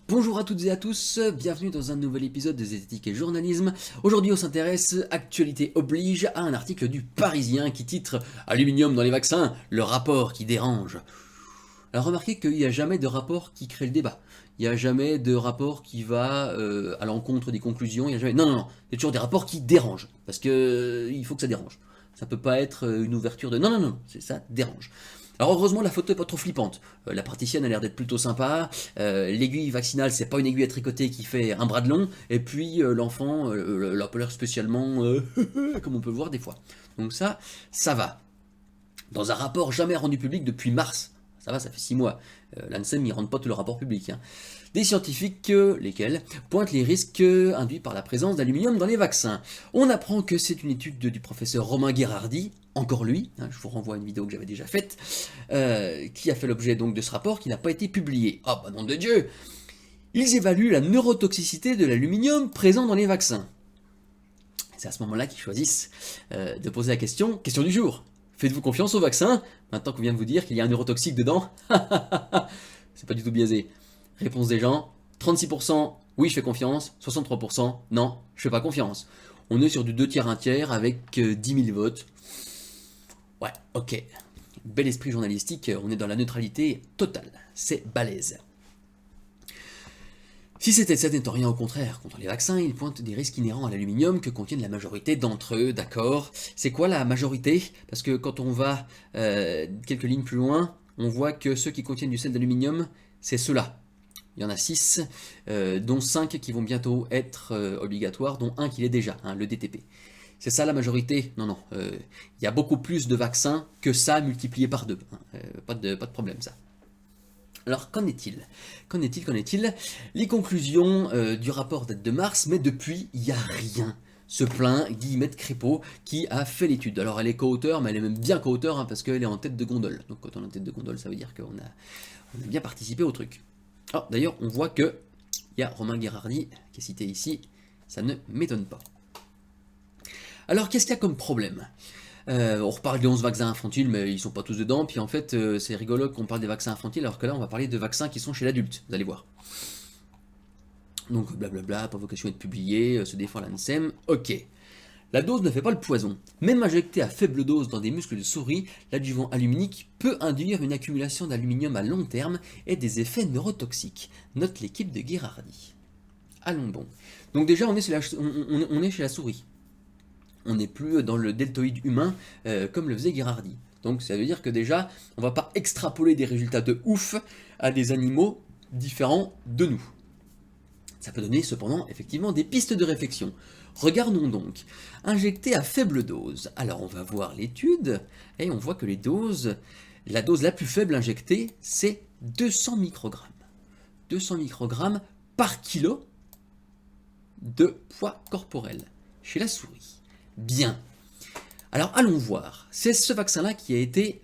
Bonjour à toutes et à tous, bienvenue dans un nouvel épisode de Zététique et Journalisme. Aujourd'hui on s'intéresse, actualité oblige, à un article du Parisien qui titre Aluminium dans les vaccins, le rapport qui dérange. Alors remarquez qu'il n'y a jamais de rapport qui crée le débat. Il n'y a jamais de rapport qui va à l'encontre des conclusions. Il y a jamais... Non. Il y a toujours des rapports qui dérangent. Parce que il faut que ça dérange. Ça peut pas être une ouverture de... Non, ça dérange. Alors heureusement la photo est pas trop flippante. La praticienne a l'air d'être plutôt sympa. L'aiguille vaccinale c'est pas une aiguille à tricoter qui fait un bras de long. Et puis l'enfant l'a pas l'air spécialement comme on peut le voir des fois. Donc ça va. Dans un rapport jamais rendu public depuis mars. Ça va, ça fait 6 mois. L'ANSEM n'y rend pas tout le rapport public. Hein. Des scientifiques, lesquels, pointent les risques induits par la présence d'aluminium dans les vaccins. On apprend que c'est une étude du professeur Romain Guérardi, encore lui, hein, je vous renvoie à une vidéo que j'avais déjà faite, qui a fait l'objet donc de ce rapport qui n'a pas été publié. Ah bah nom de Dieu! Ils évaluent la neurotoxicité de l'aluminium présent dans les vaccins. C'est à ce moment-là qu'ils choisissent de poser la question du jour. Faites-vous confiance au vaccin, maintenant qu'on vient de vous dire qu'il y a un neurotoxique dedans? C'est pas du tout biaisé. Réponse des gens, 36% oui je fais confiance, 63% non, je fais pas confiance. On est sur du 2 tiers, 1 tiers avec 10 000 votes. Ouais, ok. Bel esprit journalistique, on est dans la neutralité totale. C'est balèze. Si c'était ça n'étant rien au contraire, contre les vaccins, ils pointent des risques inhérents à l'aluminium que contiennent la majorité d'entre eux, d'accord. C'est quoi la majorité? Parce que quand on va quelques lignes plus loin, on voit que ceux qui contiennent du sel d'aluminium, c'est ceux-là. Il y en a 6, dont 5 qui vont bientôt être obligatoires, dont un qui l'est déjà, hein, le DTP. C'est ça la majorité? Non. Il y a beaucoup plus de vaccins que ça multiplié par 2. Hein, pas de problème ça. Alors qu'en est-il? Qu'en est-il? Les conclusions du rapport datent de mars, mais depuis, il n'y a rien. Se plaint Guillemette Crépeau qui a fait l'étude. Alors elle est co-auteure, mais elle est même bien co-auteure hein, parce qu'elle est en tête de gondole. Donc quand on est en tête de gondole, ça veut dire qu'on a bien participé au truc. Alors d'ailleurs, on voit que il y a Romain Guérardi qui est cité ici, ça ne m'étonne pas. Alors qu'est-ce qu'il y a comme problème? On reparle des 11 vaccins infantiles, mais ils sont pas tous dedans. Puis en fait, c'est rigolo qu'on parle des vaccins infantiles, alors que là, on va parler de vaccins qui sont chez l'adulte, vous allez voir. Donc blablabla, pas vocation à être publié, se défend l'ANSEM, ok. La dose ne fait pas le poison. Même injecté à faible dose dans des muscles de souris, l'adjuvant aluminique peut induire une accumulation d'aluminium à long terme et des effets neurotoxiques, note l'équipe de Guérardi. Allons bon. Donc déjà, on est chez la souris. On n'est plus dans le deltoïde humain comme le faisait Guérardi. Donc ça veut dire que déjà, on ne va pas extrapoler des résultats de ouf à des animaux différents de nous. Ça peut donner cependant effectivement des pistes de réflexion. Regardons donc. Injecté à faible dose. Alors on va voir l'étude et on voit que la dose la plus faible injectée, c'est 200 microgrammes. 200 microgrammes par kilo de poids corporel chez la souris. Bien. Alors allons voir. C'est ce vaccin-là qui a été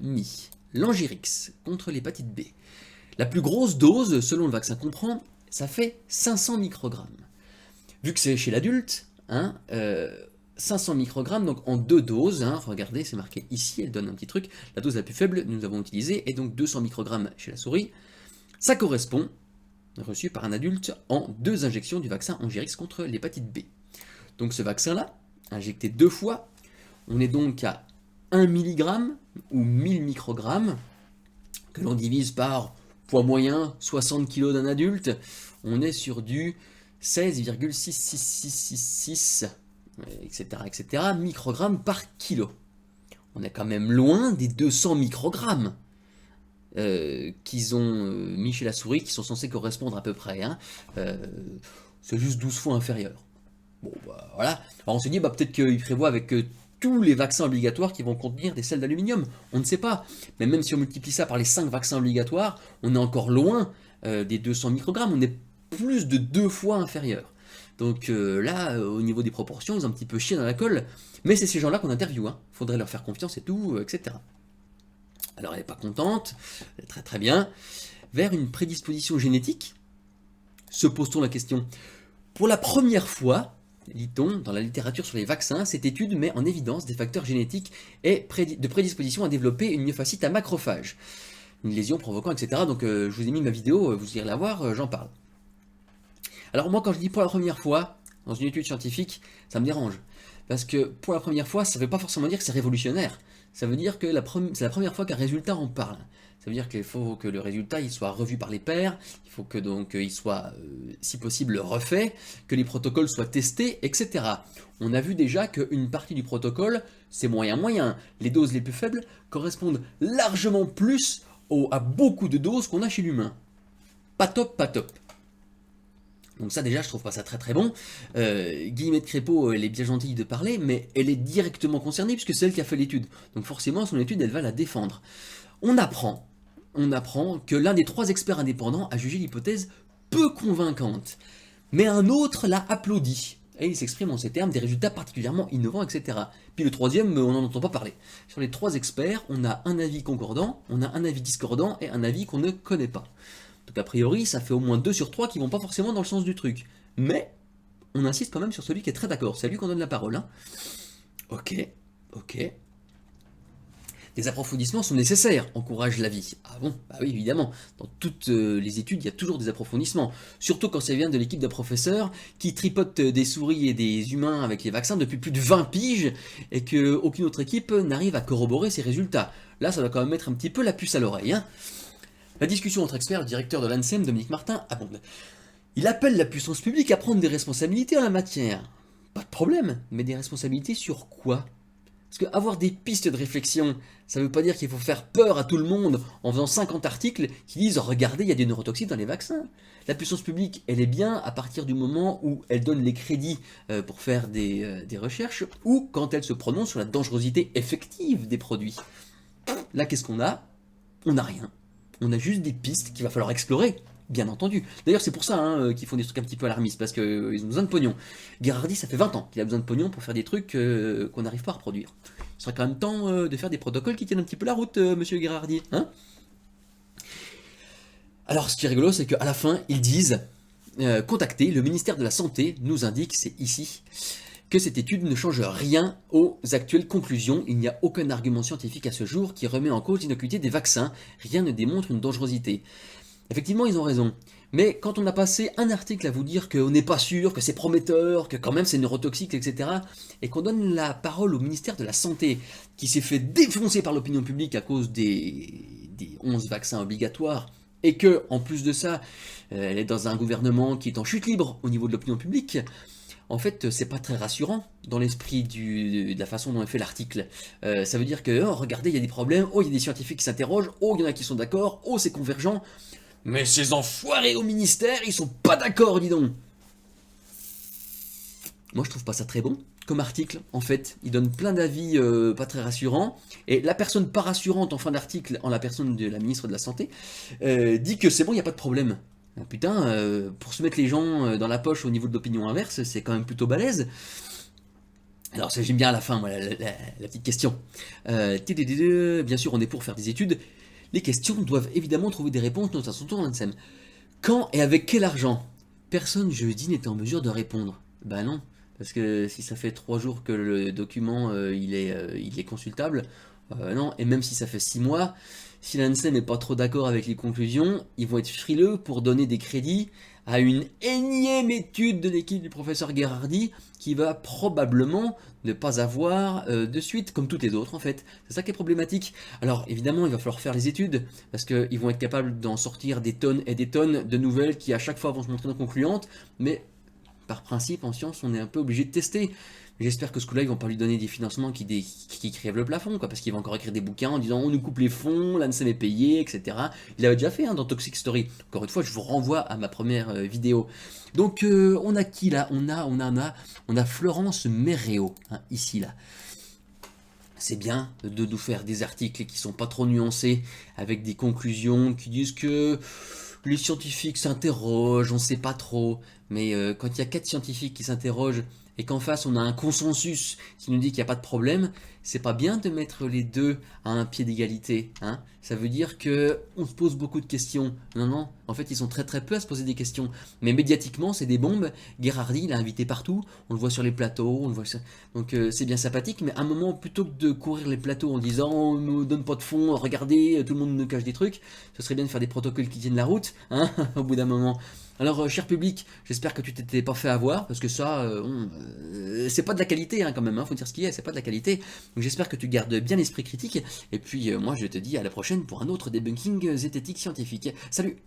mis. L'Angirix contre l'hépatite B. La plus grosse dose, selon le vaccin qu'on prend, ça fait 500 microgrammes. Vu que c'est chez l'adulte, hein, 500 microgrammes, donc en 2 doses, hein, regardez, c'est marqué ici, elle donne un petit truc, la dose la plus faible, nous avons utilisé, et donc 200 microgrammes chez la souris, ça correspond, reçu par un adulte, en 2 injections du vaccin Angirix contre l'hépatite B. Donc ce vaccin-là, injecté 2 fois, on est donc à 1 mg ou 1000 microgrammes, que l'on divise par poids moyen, 60 kg d'un adulte, on est sur du 16,66666, etc., microgrammes par kilo. On est quand même loin des 200 microgrammes qu'ils ont mis chez la souris, qui sont censés correspondre à peu près. Hein. C'est juste 12 fois inférieur. Bon, bah voilà. Alors on se dit, bah, peut-être qu'ils prévoient avec tous les vaccins obligatoires qui vont contenir des sels d'aluminium. On ne sait pas. Mais même si on multiplie ça par les 5 vaccins obligatoires, on est encore loin des 200 microgrammes. On est plus de 2 fois inférieur. Donc là, au niveau des proportions, ils ont un petit peu chié dans la colle. Mais c'est ces gens-là qu'on interviewe. Hein. Faudrait leur faire confiance et tout, etc. Alors elle n'est pas contente, très très bien. Vers une prédisposition génétique, se pose-t-on la question. Pour la première fois, lit-on, dans la littérature sur les vaccins, cette étude met en évidence des facteurs génétiques et de prédisposition à développer une myofascite à macrophage. Une lésion provoquant, etc. Donc je vous ai mis ma vidéo, vous irez la voir, j'en parle. Alors moi, quand je dis pour la première fois, dans une étude scientifique, ça me dérange. Parce que pour la première fois, ça ne veut pas forcément dire que c'est révolutionnaire. Ça veut dire que c'est la première fois qu'un résultat en parle. Ça veut dire qu'il faut que le résultat il soit revu par les pairs, il faut que donc il soit, si possible, refait, que les protocoles soient testés, etc. On a vu déjà qu'une partie du protocole, c'est moyen. Les doses les plus faibles correspondent largement plus à beaucoup de doses qu'on a chez l'humain. Pas top, pas top. Donc ça déjà je trouve pas ça très bon. Guillemette Crépeau elle est bien gentille de parler, mais elle est directement concernée puisque c'est elle qui a fait l'étude. Donc forcément son étude elle va la défendre. On apprend que l'un des 3 experts indépendants a jugé l'hypothèse peu convaincante. Mais un autre l'a applaudi. Et il s'exprime en ces termes, des résultats particulièrement innovants, etc. Puis le troisième, on n'en entend pas parler. Sur les 3 experts, on a un avis concordant, on a un avis discordant et un avis qu'on ne connaît pas. Donc a priori, ça fait au moins 2 sur 3 qui vont pas forcément dans le sens du truc. Mais, on insiste quand même sur celui qui est très d'accord. C'est à lui qu'on donne la parole. Hein. Ok. Des approfondissements sont nécessaires, encourage l'avis. Ah bon? Bah oui, évidemment. Dans toutes les études, il y a toujours des approfondissements. Surtout quand ça vient de l'équipe de professeurs qui tripotent des souris et des humains avec les vaccins depuis plus de 20 piges et qu'aucune autre équipe n'arrive à corroborer ces résultats. Là, ça va quand même mettre un petit peu la puce à l'oreille. Hein. La discussion entre experts, le directeur de l'ANSEM, Dominique Martin, abonde. Il appelle la puissance publique à prendre des responsabilités en la matière. Pas de problème, mais des responsabilités sur quoi? Parce qu'avoir des pistes de réflexion, ça ne veut pas dire qu'il faut faire peur à tout le monde en faisant 50 articles qui disent « Regardez, il y a des neurotoxiques dans les vaccins ». La puissance publique, elle est bien à partir du moment où elle donne les crédits pour faire des recherches ou quand elle se prononce sur la dangerosité effective des produits. Là, qu'est-ce qu'on a? On n'a rien. On a juste des pistes qu'il va falloir explorer, bien entendu. D'ailleurs, c'est pour ça qu'ils font des trucs un petit peu alarmistes, parce qu'ils ont besoin de pognon. Gherardi, ça fait 20 ans qu'il a besoin de pognon pour faire des trucs qu'on n'arrive pas à reproduire. Il serait quand même temps de faire des protocoles qui tiennent un petit peu la route, monsieur Gherardi. Hein? Alors, ce qui est rigolo, c'est qu'à la fin, ils disent contactez, le ministère de la Santé nous indique, c'est ici, que cette étude ne change rien aux actuelles conclusions. Il n'y a aucun argument scientifique à ce jour qui remet en cause l'innocuité des vaccins. Rien ne démontre une dangerosité. Effectivement, ils ont raison. Mais quand on a passé un article à vous dire qu'on n'est pas sûr, que c'est prometteur, que quand même c'est neurotoxique, etc., et qu'on donne la parole au ministère de la Santé, qui s'est fait défoncer par l'opinion publique à cause des 11 vaccins obligatoires, et que, en plus de ça, elle est dans un gouvernement qui est en chute libre au niveau de l'opinion publique, en fait, c'est pas très rassurant dans l'esprit de la façon dont est fait l'article. Ça veut dire que, oh, regardez, il y a des problèmes, oh, il y a des scientifiques qui s'interrogent, oh, il y en a qui sont d'accord, oh, c'est convergent. Mais ces enfoirés au ministère, ils sont pas d'accord, dis donc. Moi, je trouve pas ça très bon comme article, en fait. Il donne plein d'avis pas très rassurants. Et la personne pas rassurante en fin d'article, en la personne de la ministre de la Santé, dit que c'est bon, il n'y a pas de problème. Ah, putain, pour se mettre les gens dans la poche au niveau de l'opinion inverse, c'est quand même plutôt balèze. Alors, ça j'aime bien à la fin, moi, la petite question. Bien sûr, on est pour faire des études. Les questions doivent évidemment trouver des réponses dans un son tour l'ANSEM. Quand et avec quel argent? Personne jeudi n'était en mesure de répondre. Bah non, parce que si ça fait 3 jours que le document il est consultable, non, et même si ça fait 6 mois, si l'ANSEM n'est pas trop d'accord avec les conclusions, ils vont être frileux pour donner des crédits à une énième étude de l'équipe du professeur Gherardi qui va probablement ne pas avoir de suite, comme toutes les autres en fait. C'est ça qui est problématique. Alors évidemment, il va falloir faire les études, parce qu'ils vont être capables d'en sortir des tonnes et des tonnes de nouvelles qui à chaque fois vont se montrer non concluantes, mais par principe, en science, on est un peu obligé de tester. J'espère que ce coup-là, ils vont pas lui donner des financements qui crèvent le plafond, quoi, parce qu'il va encore écrire des bouquins en disant on nous coupe les fonds, l'ANSEM est payé, etc. Il l'avait déjà fait dans Toxic Story. Encore une fois, je vous renvoie à ma première vidéo. Donc, on a qui là? On a Florence Merréo, ici là. C'est bien de nous faire des articles qui sont pas trop nuancés, avec des conclusions qui disent que les scientifiques s'interrogent, on sait pas trop. Mais quand il y a 4 scientifiques qui s'interrogent et qu'en face on a un consensus qui nous dit qu'il n'y a pas de problème, c'est pas bien de mettre les deux à un pied d'égalité. Hein. Ça veut dire qu'on se pose beaucoup de questions. Non, en fait ils sont très peu à se poser des questions. Mais médiatiquement c'est des bombes. Gherardi il a invité partout, on le voit sur les plateaux, on le voit... Donc c'est bien sympathique, mais à un moment plutôt que de courir les plateaux en disant on ne donne pas de fonds, regardez, tout le monde nous cache des trucs, ce serait bien de faire des protocoles qui tiennent la route, hein, au bout d'un moment. Alors, cher public, j'espère que tu t'étais pas fait avoir, parce que ça, c'est pas de la qualité hein, quand même, faut dire ce qu'il y a, c'est pas de la qualité. Donc j'espère que tu gardes bien l'esprit critique, et puis moi je te dis à la prochaine pour un autre debunking zététique scientifique. Salut!